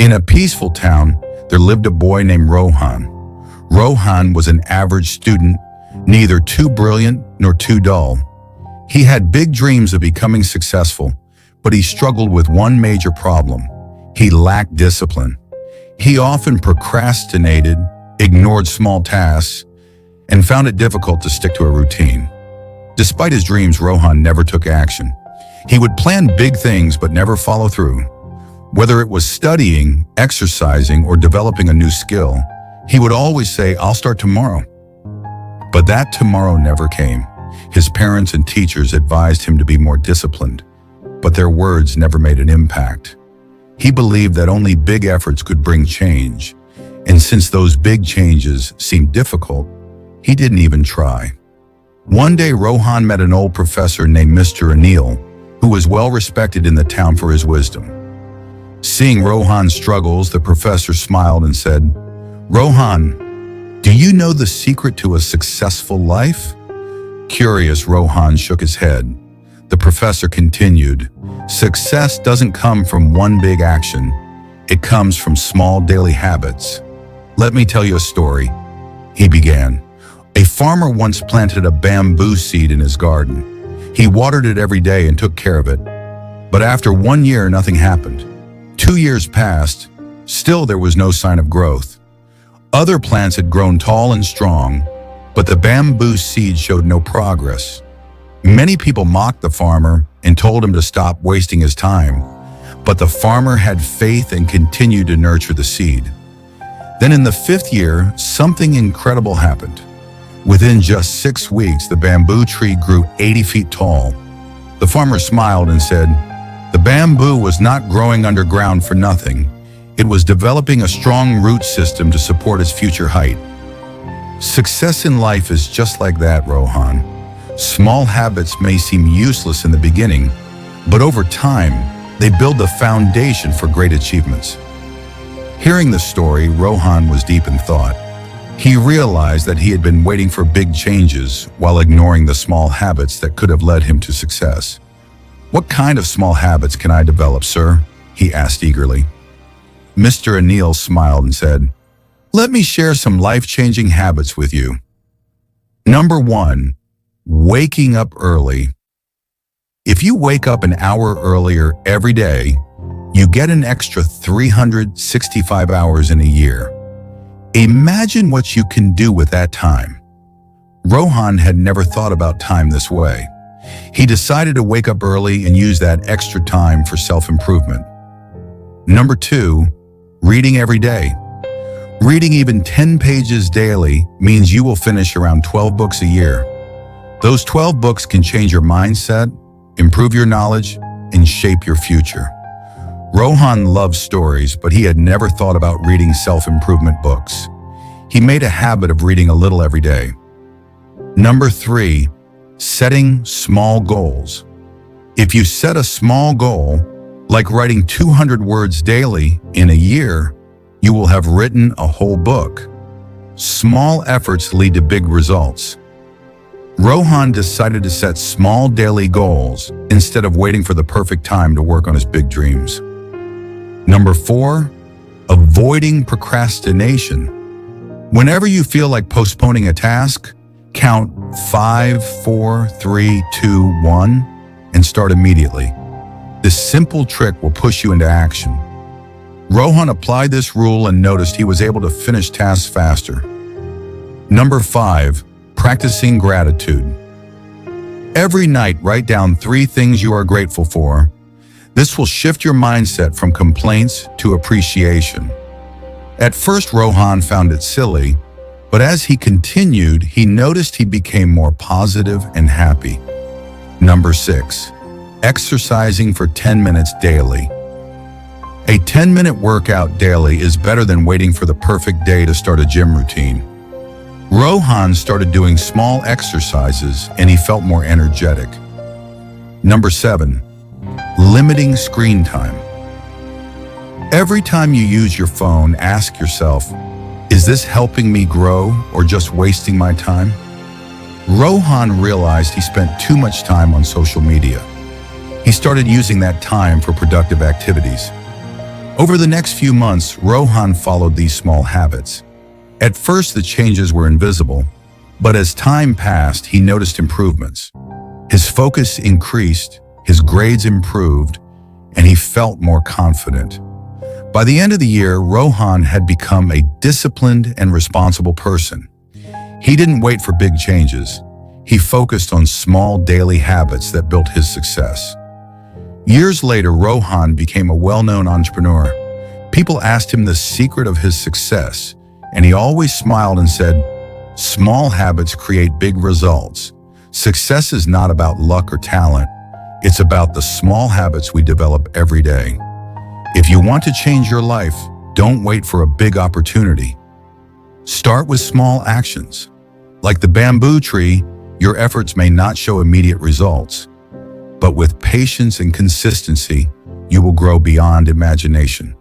In a peaceful town, there lived a boy named Rohan. Rohan was an average student, neither too brilliant nor too dull. He had big dreams of becoming successful, but he struggled with one major problem. He lacked discipline. He often procrastinated, ignored small tasks, and found it difficult to stick to a routine. Despite his dreams, Rohan never took action. He would plan big things but never follow through. Whether it was studying, exercising, or developing a new skill, he would always say, "I'll start tomorrow." But that tomorrow never came. His parents and teachers advised him to be more disciplined, but their words never made an impact. He believed that only big efforts could bring change, and since those big changes seemed difficult, he didn't even try. One day, Rohan met an old professor named Mr. Anil, who was well respected in the town for his wisdom. Seeing Rohan's struggles, the professor smiled and said, "Rohan, do you know the secret to a successful life?" Curious, Rohan shook his head. The professor continued, "Success doesn't come from one big action. It comes from small daily habits. Let me tell you a story," he began. A farmer once planted a bamboo seed in his garden. He watered it every day and took care of it. But after 1 year, nothing happened. 2 years passed. Still, there was no sign of growth. Other plants had grown tall and strong, but the bamboo seed showed no progress. Many people mocked the farmer and told him to stop wasting his time, but the farmer had faith and continued to nurture the seed. Then in the 5th year, something incredible happened. Within just 6 weeks, the bamboo tree grew 80 feet tall. The farmer smiled and said, "The bamboo was not growing underground for nothing. It was developing a strong root system to support its future height." Success in life is just like that, Rohan. Small habits may seem useless in the beginning, but over time, they build the foundation for great achievements. Hearing the story, Rohan was deep in thought. He realized that he had been waiting for big changes while ignoring the small habits that could have led him to success. "What kind of small habits can I develop, sir?" he asked eagerly. Mr. Anil smiled and said, "Let me share some life-changing habits with you. Number 1, waking up early. If you wake up an hour earlier every day, you get an extra 365 hours in a year. Imagine what you can do with that time." Rohan had never thought about time this way. He decided to wake up early and use that extra time for self-improvement. Number 2, reading every day. Reading even 10 pages daily means you will finish around 12 books a year. Those 12 books can change your mindset, improve your knowledge, and shape your future. Rohan loved stories, but he had never thought about reading self-improvement books. He made a habit of reading a little every day. Number 3, setting small goals. If you set a small goal, like writing 200 words daily in a year, you will have written a whole book. Small efforts lead to big results. Rohan decided to set small daily goals instead of waiting for the perfect time to work on his big dreams. Number 4, avoiding procrastination. Whenever you feel like postponing a task, count 5, 4, 3, 2, 1, and start immediately. This simple trick will push you into action. Rohan applied this rule and noticed he was able to finish tasks faster. Number 5, practicing gratitude. Every night, write down 3 things you are grateful for. This will shift your mindset from complaints to appreciation. At first, Rohan found it silly, but as he continued, he noticed he became more positive and happy. Number 6, exercising for 10 minutes daily. A 10-minute workout daily is better than waiting for the perfect day to start a gym routine. Rohan started doing small exercises and he felt more energetic. Number 7, limiting screen time. Every time you use your phone, ask yourself, is this helping me grow or just wasting my time? Rohan realized he spent too much time on social media. He started using that time for productive activities. Over the next few months, Rohan followed these small habits. At first, the changes were invisible, but as time passed, he noticed improvements. His focus increased, his grades improved, and he felt more confident. By the end of the year, Rohan had become a disciplined and responsible person. He didn't wait for big changes. He focused on small daily habits that built his success. Years later, Rohan became a well-known entrepreneur. People asked him the secret of his success, and he always smiled and said, "Small habits create big results. Success is not about luck or talent. It's about the small habits we develop every day." If you want to change your life, don't wait for a big opportunity. Start with small actions. Like the bamboo tree, your efforts may not show immediate results, but with patience and consistency, you will grow beyond imagination.